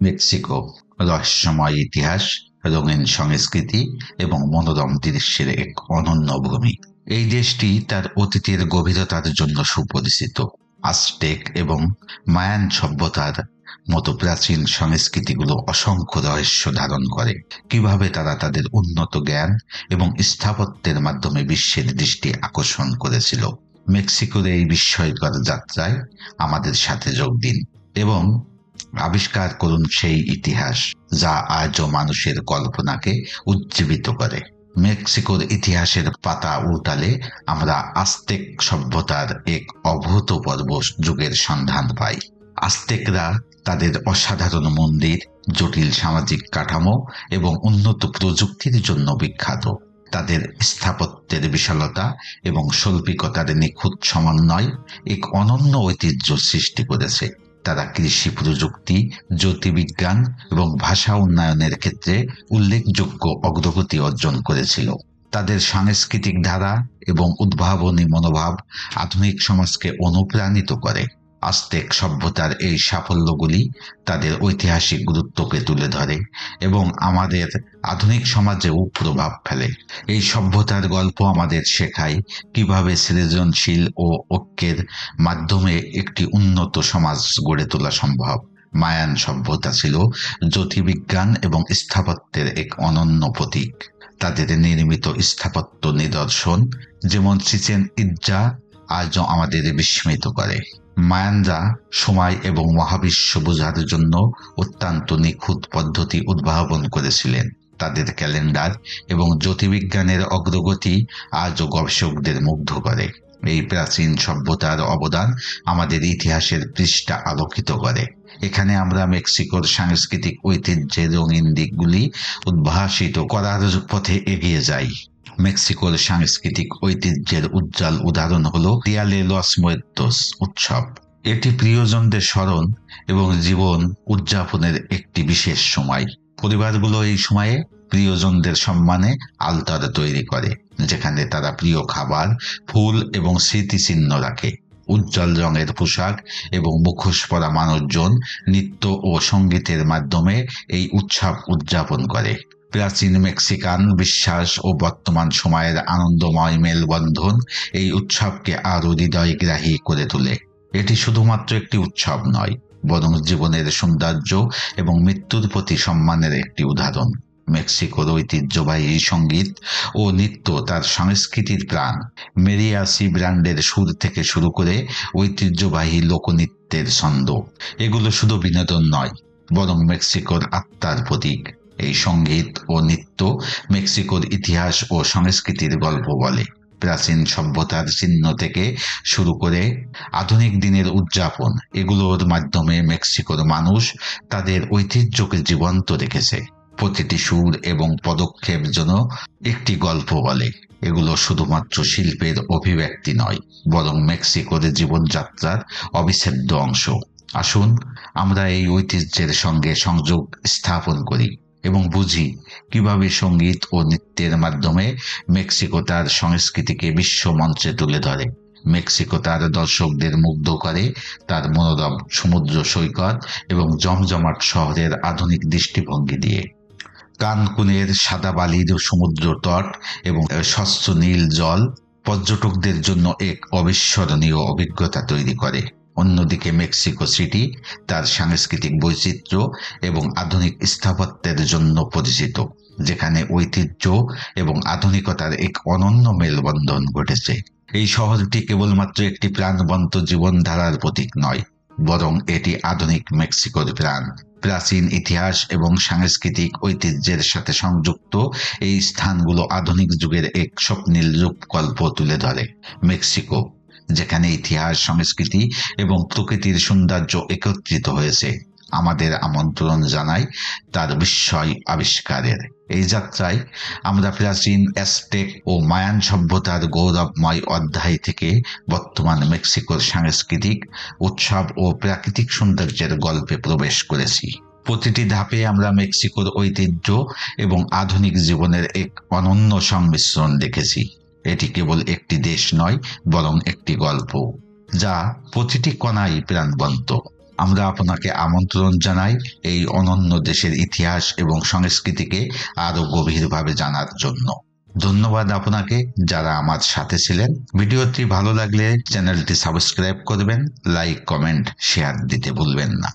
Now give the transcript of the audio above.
Mexico রহস্যময় ইতিহাস, রঙিন সংস্কৃতি এবং মনোরম দৃশ্যের এক অনন্য ভূমি। এই দেশটি তার অতীতের গভীরতার জন্য সুপরিচিত। আজটেক এবং মায়ান সভ্যতার মতো প্রাচীন সংস্কৃতিগুলো অসংখ্য রহস্য ধারণ করে। কিভাবে তারা তাদের উন্নত জ্ঞান এবং স্থাপত্যের মাধ্যমে বিশ্বের দৃষ্টি আকর্ষণ করেছিল। মেক্সিকোর এই বিস্ময়কর যাত্রায় আমাদের সাথে যোগ দিন এবং আবিষ্কার করুন সেই ইতিহাস যা আজও মানুষের কল্পনাকে উজ্জীবিত করে। মেক্সিকোর ইতিহাসের পাতা উল্টালে আমরা আজতেক সভ্যতার এক অভূতপূর্ব যুগের সন্ধান পাই। আজতেকরা তাদের অসাধারণ মন্দির, জটিল সামাজিক কাঠামো এবং উন্নত প্রযুক্তির জন্য বিখ্যাত। তাদের স্থাপত্যের বিশালতা এবং শৈল্পিকতার নিখুঁত সমন্বয় এক অনন্য ঐতিহ্য সৃষ্টি করেছে। তারা কৃষি প্রযুক্তি, জ্যোতির্বিজ্ঞান এবং ভাষা উন্নয়নের ক্ষেত্রে উল্লেখযোগ্য অগ্রগতি অর্জন করেছিল। তাদের সাংস্কৃতিক ধারা এবং উদ্ভাবনী মনোভাব আধুনিক সমাজকে অনুপ্রাণিত করে। আজতেক সভ্যতার এই সাফল্যগুলি তাদের ঐতিহাসিক গুরুত্বকে তুলে ধরে এবং আমাদের আধুনিক সমাজেও প্রভাব ফেলে। এই সভ্যতার গল্প আমাদের শেখায় কিভাবে সৃজনশীল ও ঐক্যের মাধ্যমে একটি উন্নত সমাজ গড়ে তোলা সম্ভব। মায়ান সভ্যতা ছিল জ্যোতির্বিজ্ঞান এবং স্থাপত্যের এক অনন্য প্রতীক। তাদের নির্মিত স্থাপত্য নিদর্শন যেমন চিচেন ইৎজা আজও আমাদের বিস্মিত করে। মায়ানরা সময় এবং মহাবিশ্ব বোঝার জন্য অত্যন্ত নিখুঁত পদ্ধতি উদ্ভাবন করেছিলেন। তাদের ক্যালেন্ডার এবং জ্যোতির্বিজ্ঞানের অগ্রগতি আজও গবেষকদের মুগ্ধ করে। এই প্রাচীন সভ্যতার অবদান আমাদের ইতিহাসের পৃষ্ঠা আলোকিত করে। এখানে আমরা মেক্সিকোর সাংস্কৃতিক ঐতিহ্যের রঙিন দিকগুলি উদ্ভাসিত করার পথে এগিয়ে যাই। মেক্সিকোর সাংস্কৃতিক ঐতিহ্যের উজ্জ্বল উদাহরণ হলো দিয়া দে লস মুয়ের্তোস উৎসব। এটি প্রিয়জনদের স্মরণ এবং জীবন উদযাপনের একটি বিশেষ সময়। পরিবারগুলো এই সময়ে প্রিয়জনদের সম্মানে আলতার তৈরি করে, যেখানে তারা প্রিয় খাবার, ফুল এবং স্মৃতিচিহ্ন রাখে। উজ্জ্বল রঙের পোশাক এবং মুখোশ পরা মানুষজন নৃত্য ও সঙ্গীতের মাধ্যমে এই উৎসব উদযাপন করে। প্রাচীন মেক্সিকান বিশ্বাস ও বর্তমান সময়ের আনন্দময় মেলবন্ধন এই উৎসবকে আরো হৃদয়গ্রাহী করে তোলে। এটি শুধুমাত্র একটি উৎসব নয়, বরং জীবনের সৌন্দর্য এবং মৃত্যুর প্রতি সম্মানের একটি উদাহরণ। মেক্সিকোর ঐতিহ্যবাহী সঙ্গীত ও নৃত্য তার সংস্কৃতির প্রাণ। মেরিয়াসি ব্র্যান্ডের সুর থেকে শুরু করে ঐতিহ্যবাহী লোকনৃত্যের ছন্দ, এগুলো শুধু বিনোদন নয়, বরং মেক্সিকোর আত্মার প্রতীক। এই সঙ্গীত ও নৃত্য মেক্সিকোর ইতিহাস ও সংস্কৃতির গল্প বলে। প্রাচীন সভ্যতার চিহ্ন থেকে শুরু করে আধুনিক দিনের উদযাপন, এগুলোর মাধ্যমে মেক্সিকোর মানুষ তাদের ঐতিহ্যকে জীবন্ত রেখেছে। প্রতিটি সুর এবং পদক্ষেপ যেন একটি গল্প বলে। এগুলো শুধুমাত্র শিল্পের অভিব্যক্তি নয়, বরং মেক্সিকোর জীবনযাত্রার অবিচ্ছেদ্য অংশ। আসুন আমরা এই ঐতিহ্যের সঙ্গে সংযোগ স্থাপন করি এবং বুঝি কিভাবে সঙ্গীত ও নৃত্যের মাধ্যমে মেক্সিকো তার সংস্কৃতিকে বিশ্ব মঞ্চে তুলে ধরে। মেক্সিকো তার দর্শকদের মুগ্ধ করে তার মনোরম সমুদ্র সৈকত এবং জমজমাট শহরের আধুনিক দৃষ্টিভঙ্গি দিয়ে। কানকুনের সাদা বালির সমুদ্র তট এবং স্বচ্ছ নীল জল পর্যটকদের জন্য এক অবিস্মরণীয় অভিজ্ঞতা তৈরি করে। অন্যদিকে মেক্সিকো সিটি তার সাংস্কৃতিক বৈচিত্র্য এবং আধুনিক স্থাপত্যের জন্য পরিচিত, যেখানে ঐতিহ্য এবং আধুনিকতার এক অনন্য মেলবন্ধন ঘটেছে। এই শহরটি কেবলমাত্র একটি প্রাণবন্ত জীবনধারার প্রতীক নয়, বরং এটি আধুনিক মেক্সিকোর প্রাণ। প্রাচীন ইতিহাস এবং সাংস্কৃতিক ঐতিহ্যের সাথে সংযুক্ত এই স্থানগুলো আধুনিক যুগের এক স্বপ্নীল রূপকল্প তুলে ধরে। মেক্সিকো, যেখানে ইতিহাস, সংস্কৃতি এবং প্রকৃতির সৌন্দর্য একত্রিত হয়েছে, আমাদের আমন্ত্রণ জানায় তার বিস্ময় আবিষ্কারের। এই যাত্রায় আমরা প্রাচীন অ্যাজটেক ও মায়ান সভ্যতার গৌরবময় অধ্যায় থেকে বর্তমান মেক্সিকোর সাংস্কৃতিক উৎসব ও প্রাকৃতিক সৌন্দর্যের গল্পে প্রবেশ করেছি। প্রতিটি ধাপে আমরা মেক্সিকোর ঐতিহ্য এবং আধুনিক জীবনের এক অনন্য সংমিশ্রণ দেখেছি। এটি কেবল একটি দেশ নয়, বরং একটি গল্প, যা প্রতিটি কণায় প্রাণবন্ত। আমরা আপনাকে আমন্ত্রণ জানাই এই অনন্য দেশের ইতিহাস এবং সংস্কৃতিকে আরো গভীরভাবে জানার জন্য। ধন্যবাদ আপনাকে যারা আমার সাথে ছিলেন। ভিডিওটি ভালো লাগলে চ্যানেলটি সাবস্ক্রাইব করবেন, লাইক, কমেন্ট, শেয়ার দিতে ভুলবেন না।